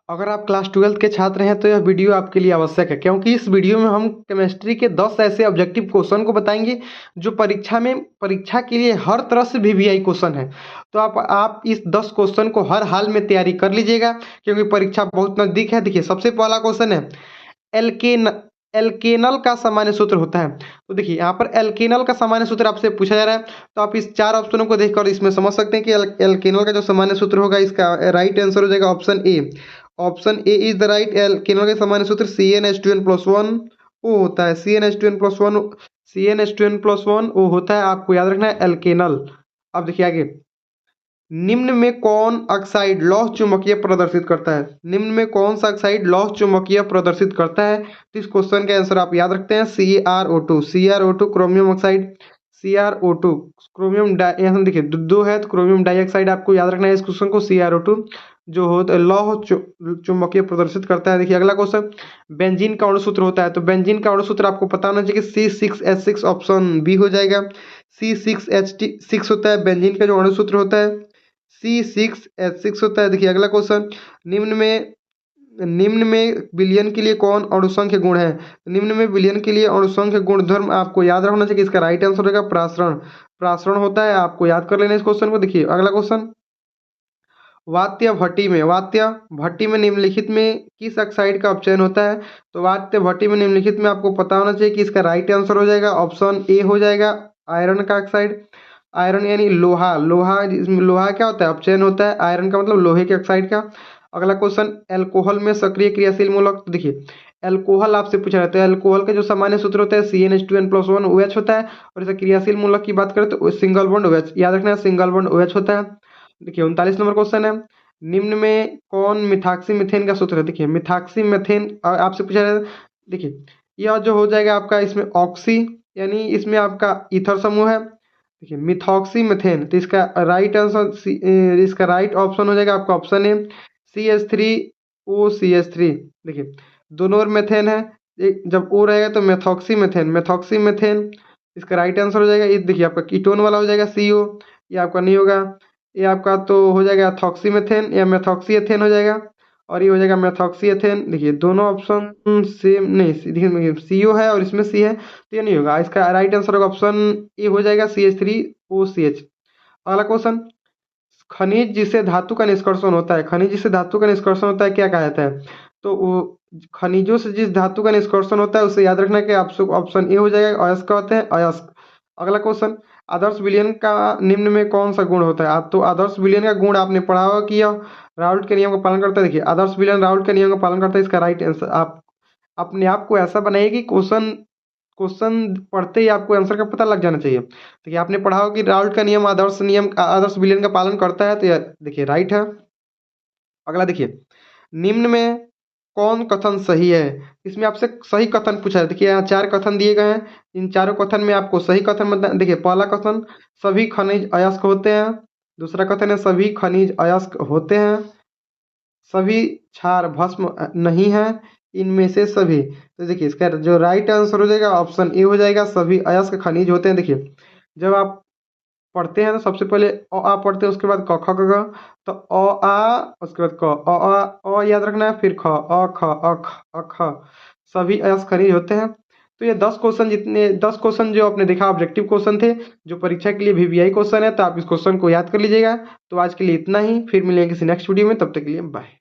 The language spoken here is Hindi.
अगर आप क्लास 12th के छात्र हैं तो यह वीडियो आपके लिए आवश्यक है, क्योंकि इस वीडियो में हम केमिस्ट्री के 10 ऐसे ऑब्जेक्टिव क्वेश्चन को बताएंगे जो परीक्षा के लिए हर तरह से वीवीआई क्वेश्चन है। तो आप इस 10 क्वेश्चन को हर हाल में तैयारी कर लीजिएगा, क्योंकि परीक्षा बहुत नज़दीक है। देखिए, सबसे पहला क्वेश्चन है, एल्केन एल्केनल का सामान्य सूत्र होता है। तो देखिए, यहाँ पर एल्केनल का सामान्य सूत्र आपसे पूछा जा रहा है, तो आप इस 4 ऑप्शनों को देखकर इसमें समझ सकते हैं कि एल्केनल का जो सामान्य सूत्र होगा, इसका राइट आंसर हो जाएगा option a. Option a is the right. Alkenal का सामान्य सूत्र CnH2n+1 ओ होता है। CnH2n+1 ओ होता है, आपको याद रखना है एल्केनल। अब देखिए आगे, निम्न में कौन ऑक्साइड लौह चुंबकीय प्रदर्शित करता है? निम्न में कौन सा ऑक्साइड लौह चुंबकीय प्रदर्शित करता है? तो इस क्वेश्चन का आंसर आप याद रखते हैं CrO2 chromium oxide. CrO2 chromium यहाँ देखिए दो है, तो क्रोमियम डाइऑक्साइड आपको याद रखना है इस क्वेश्चन को। CrO2 जो होता है लौह चुंबकीय प्रदर्शित करता है। देखिए अगला क्वेश्चन, बेंजीन का अणु सूत्र होता है। तो बेंजीन का अणु सूत्र आपको पता होना चाहिए कि C6H6, ऑप्शन बी हो जाएगा। C6H6 होता है बेंजीन का जो अणु सूत्र होता है, C6H6 होता है। देखिए अगला क्वेश्चन, निम्न में विलयन के लिए कौन अणुसंख्य गुण है? निम्न में विलयन के लिए अणुसंख्य गुणधर्म आपको याद रखना चाहिए। इसका राइट आंसर होगा प्रासरण। प्रासरण होता है, आपको याद कर लेना इस क्वेश्चन को। देखिए अगला क्वेश्चन, वात्य भट्टी में निम्नलिखित में किस ऑक्साइड का अपचयन होता है? तो वात्य भट्टी में निम्नलिखित में आपको पता होना चाहिए कि इसका राइट आंसर हो जाएगा ऑप्शन ए हो जाएगा, आयरन का ऑक्साइड। आयरन यानी लोहा। इसमें लोहा क्या होता है? अपचयन होता है। आयरन का मतलब लोहे के ऑक्साइड का। अगला क्वेश्चन, अल्कोहल में सक्रिय क्रियाशील मूलक। तो देखिए, अल्कोहल आपसे पूछा जाता है। अल्कोहल का जो सामान्य सूत्र होता है CnH2n+1 OH होता है, और इसे क्रियाशील मूलक की बात करें तो सिंगल बॉन्ड OH, याद रखना है सिंगल बॉन्ड OH होता है। देखिए 39 नंबर क्वेश्चन है, निम्न में कौन मिथाक्सी मीथेन का सूत्र है? देखिए मिथाक्सी मीथेन आपसे पूछा जाता है। देखिए यह जो हो जाएगा आपका, इसमें ऑक्सी यानी इसमें आपका ईथर समूह है। देखिए मिथॉक्सी मीथेन, तो इसका राइट आंसर इसका राइट ऑप्शन हो जाएगा आपका ऑप्शन ए CH3OCH3। देखिए दोनों और मेथेन है, एक जब ओ रहेगा तो मेथॉक्सी मेथेन इसका राइट आंसर हो जाएगा। ये देखिए आपका कीटोन वाला हो जाएगा CO, ये आपका नहीं होगा। ये आपका तो हो जाएगा थॉक्सी मेथेन या मेथॉक्सी एथेन हो जाएगा, और ये हो जाएगा मेथॉक्सी एथेन। देखिए दोनों ऑप्शन सेम नहीं, देखिए CO है और इसमें C है, तो ये नहीं होगा। इसका राइट आंसर होगा ऑप्शन ए हो जाएगा CH3OCH। अगला क्वेश्चन, खनिज जिसे धातु का निष्कर्षण होता है, क्या कहा जाता है? तो वो खनिजों से जिस धातु का निष्कर्षण होता है उसे याद रखना कि आप ऑप्शन ए हो जाएगा, अयस्क होते हैं, अयस्क। अगला क्वेश्चन, आदर्श विलयन का निम्न में कौन सा गुण होता है? आप तो आदर्श विलयन का गुण आपने पढ़ा होगा कि यह राउल्ट के नियम का पालन करता है। देखिए आदर्श विलयन राउल्ट के नियम का पालन करता है। इसका राइट आंसर, आप अपने आप को ऐसा बनाइए कि क्वेश्चन क्वेश्चन पढ़ते ही आपको आंसर का पता लग जाना चाहिए। देखिए आपने पढ़ा हो कि राउल्ट का नियम आदर्श विलयन का पालन करता है, तो यह देखिए राइट है। अगला देखिए, निम्न में कौन कथन सही है? इसमें आपसे सही कथन पूछा है। देखिए यहाँ 4 कथन दिए गए हैं, इन चारों कथन में आपको सही कथन बता। देखिए पहला कथन, सभी खनिज अयस्क होते हैं। दूसरा कथन है, सभी खनिज अयस्क होते हैं। सभी क्षार भस्म नहीं है, इनमें से सभी। तो देखिए इसका जो राइट आंसर हो जाएगा ऑप्शन ए हो जाएगा, सभी अयस्क खनिज होते हैं। देखिए जब आप पढ़ते हैं तो सबसे पहले अ आ पढ़ते हैं, उसके बाद क ख ग घ, तो अ आ उसके बाद क, अ आ अ याद रखना है, फिर ख अ ख अ ख अ ख, सभी अयस्क खनिज होते हैं। तो ये 10 क्वेश्चन जो आपने देखा ऑब्जेक्टिव क्वेश्चन थे, जो परीक्षा के लिए VVI क्वेश्चन है, तो आप इस क्वेश्चन को याद कर लीजिएगा। तो आज के लिए इतना ही, फिर मिलेंगे किसी नेक्स्ट वीडियो में, तब तक के लिए बाय।